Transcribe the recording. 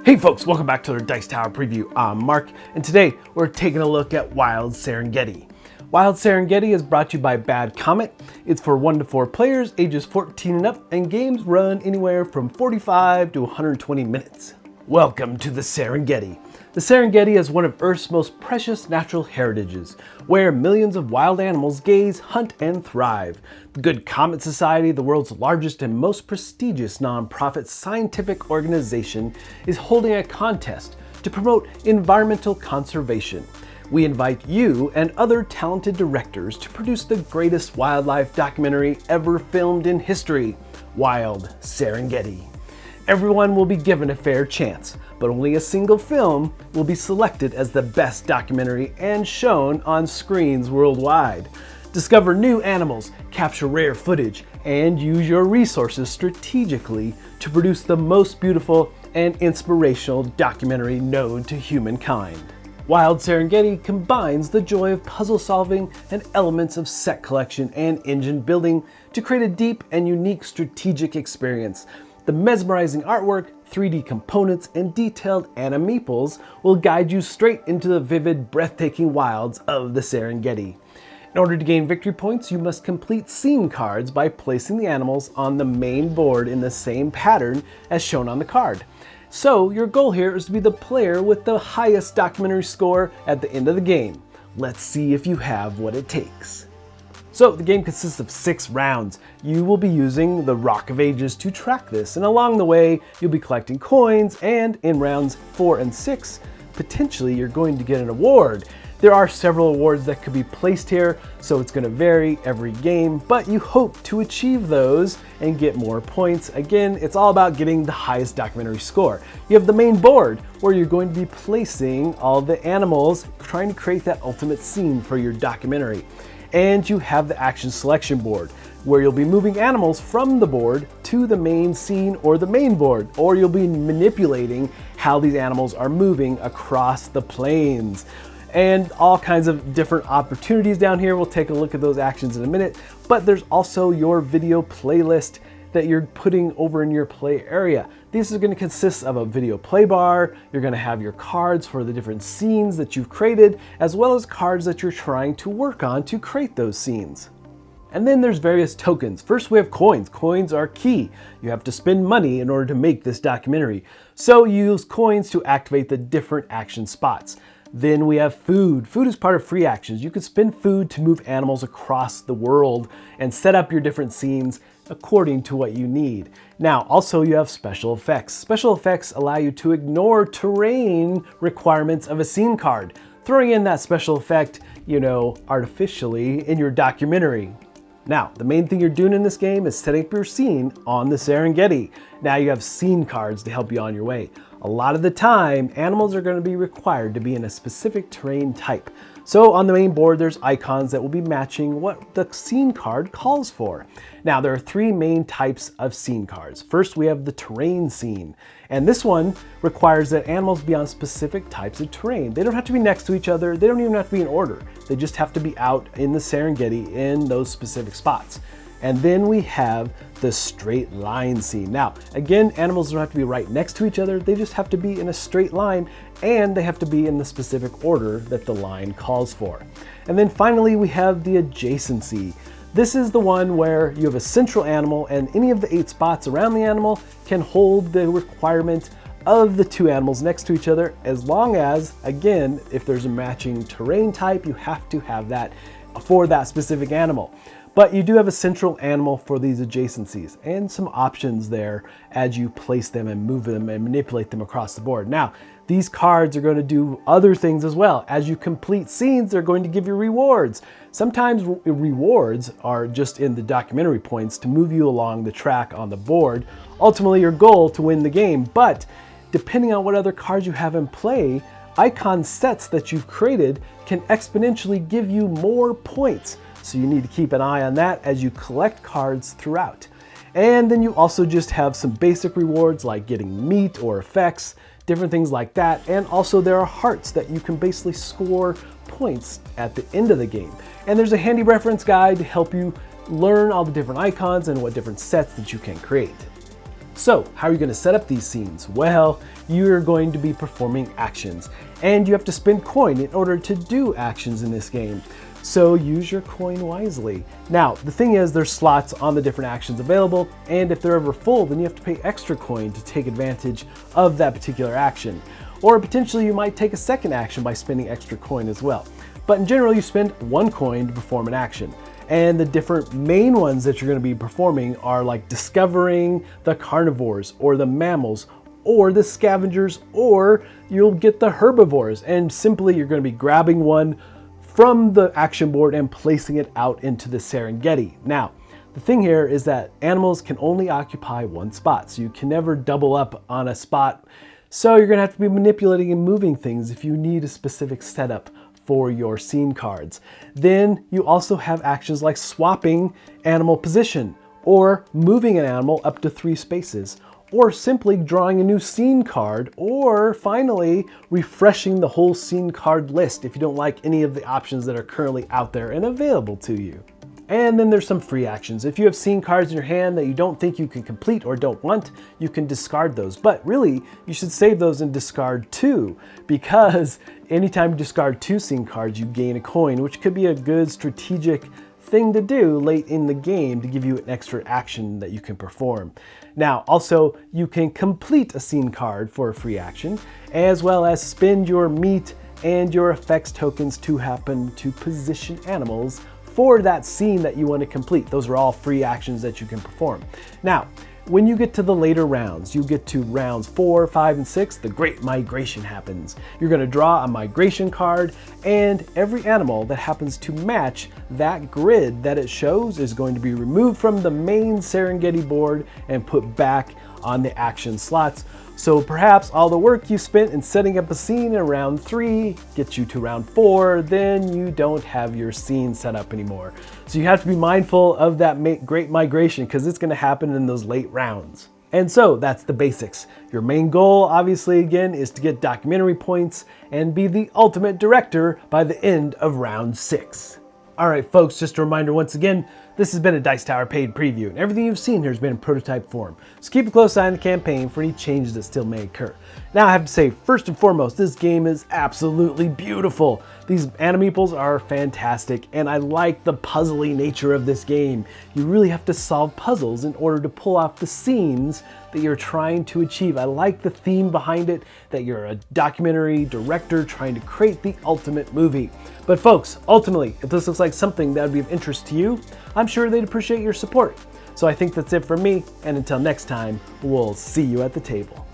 Hey folks, welcome back to our Dice Tower preview. I'm Mark, and today we're taking a look at Wild Serengeti. Wild Serengeti is brought to you by Bad Comet. It's for 1 to 4 players, ages 14 and up, and games run anywhere from 45 to 120 minutes. Welcome to the Serengeti. The Serengeti is one of Earth's most precious natural heritages, where millions of wild animals gaze, hunt, and thrive. The Good Comet Society, the world's largest and most prestigious nonprofit scientific organization, is holding a contest to promote environmental conservation. We invite you and other talented directors to produce the greatest wildlife documentary ever filmed in history, Wild Serengeti. Everyone will be given a fair chance, but only a single film will be selected as the best documentary and shown on screens worldwide. Discover new animals, capture rare footage, and use your resources strategically to produce the most beautiful and inspirational documentary known to humankind. Wild Serengeti combines the joy of puzzle solving and elements of set collection and engine building to create a deep and unique strategic experience. The mesmerizing artwork, 3D components, and detailed animeeples will guide you straight into the vivid, breathtaking wilds of the Serengeti. In order to gain victory points, you must complete scene cards by placing the animals on the main board in the same pattern as shown on the card. So your goal here is to be the player with the highest documentary score at the end of the game. Let's see if you have what it takes. So the game consists of 6 rounds. You will be using the Rock of Ages to track this, and along the way you'll be collecting coins, and in rounds 4 and 6, potentially you're going to get an award. There are several awards that could be placed here, so it's going to vary every game, but you hope to achieve those and get more points. Again, it's all about getting the highest documentary score. You have the main board where you're going to be placing all the animals, trying to create that ultimate scene for your documentary. And you have the action selection board, where you'll be moving animals from the board to the main scene or the main board, or you'll be manipulating how these animals are moving across the plains. And all kinds of different opportunities down here. We'll take a look at those actions in a minute, but there's also your video playlist that you're putting over in your play area. This is going to consist of a video play bar. You're going to have your cards for the different scenes that you've created, as well as cards that you're trying to work on to create those scenes. And then there's various tokens. First we have coins. Coins are key. You have to spend money in order to make this documentary. So you use coins to activate the different action spots. Then we have food. Food is part of free actions. You can spend food to move animals across the world and set up your different scenes according to what you need. Now, also you have special effects. Special effects allow you to ignore terrain requirements of a scene card, throwing in that special effect, artificially in your documentary. Now, the main thing you're doing in this game is setting up your scene on the Serengeti. Now you have scene cards to help you on your way. A lot of the time, animals are going to be required to be in a specific terrain type. So on the main board, there's icons that will be matching what the scene card calls for. Now, there are 3 main types of scene cards. First, we have the terrain scene. And this one requires that animals be on specific types of terrain. They don't have to be next to each other. They don't even have to be in order. They just have to be out in the Serengeti in those specific spots. And then we have the straight line scene. Now, again, animals don't have to be right next to each other. They just have to be in a straight line, and they have to be in the specific order that the line calls for. And then finally, we have the adjacency. This is the one where you have a central animal, and any of the 8 spots around the animal can hold the requirement of the 2 animals next to each other, as long as, again, if there's a matching terrain type, you have to have that for that specific animal. But you do have a central animal for these adjacencies and some options there as you place them and move them and manipulate them across the board. Now, these cards are going to do other things as well. As you complete scenes, they're going to give you rewards. Sometimes rewards are just in the documentary points to move you along the track on the board. Ultimately, your goal to win the game, but depending on what other cards you have in play, icon sets that you've created can exponentially give you more points. So you need to keep an eye on that as you collect cards throughout. And then you also just have some basic rewards like getting meat or effects, different things like that. And also there are hearts that you can basically score points at the end of the game. And there's a handy reference guide to help you learn all the different icons and what different sets that you can create. So how are you going to set up these scenes? Well, you're going to be performing actions, and you have to spend coin in order to do actions in this game. So use your coin wisely. Now, the thing is, there's slots on the different actions available, and if they're ever full, then you have to pay extra coin to take advantage of that particular action. Or potentially you might take a second action by spending extra coin as well. But in general, you spend 1 coin to perform an action. And the different main ones that you're going to be performing are like discovering the carnivores or the mammals or the scavengers, or you'll get the herbivores. And simply you're going to be grabbing one from the action board and placing it out into the Serengeti. Now, the thing here is that animals can only occupy 1 spot, so you can never double up on a spot. So you're gonna have to be manipulating and moving things if you need a specific setup for your scene cards. Then you also have actions like swapping animal position, or moving an animal up to 3 spaces, or simply drawing a new scene card, or finally refreshing the whole scene card list if you don't like any of the options that are currently out there and available to you. And then there's some free actions. If you have scene cards in your hand that you don't think you can complete or don't want, you can discard those. But really, you should save those and discard 2, because anytime you discard 2 scene cards, you gain a coin, which could be a good strategic thing to do late in the game to give you an extra action that you can perform. Now, also, you can complete a scene card for a free action, as well as spend your meat and your effects tokens to happen to position animals for that scene that you want to complete. Those are all free actions that you can perform. Now, when you get to the later rounds, you get to rounds 4, 5, and 6, the Great Migration happens. You're going to draw a migration card, and every animal that happens to match that grid that it shows is going to be removed from the main Serengeti board and put back on the action slots. So perhaps all the work you spent in setting up a scene in round 3 gets you to round 4, then you don't have your scene set up anymore. So you have to be mindful of that Great Migration, because it's going to happen in those late rounds. And so that's the basics. Your main goal, obviously, again, is to get documentary points and be the ultimate director by the end of round 6. All right, folks, just a reminder once again, this has been a Dice Tower paid preview, and everything you've seen here has been in prototype form. So keep a close eye on the campaign for any changes that still may occur. Now I have to say, first and foremost, this game is absolutely beautiful. These animeeples are fantastic, and I like the puzzly nature of this game. You really have to solve puzzles in order to pull off the scenes that you're trying to achieve. I like the theme behind it, that you're a documentary director trying to create the ultimate movie. But folks, ultimately, if this looks like something that would be of interest to you, I'm sure they'd appreciate your support. So I think that's it for me, and until next time, we'll see you at the table.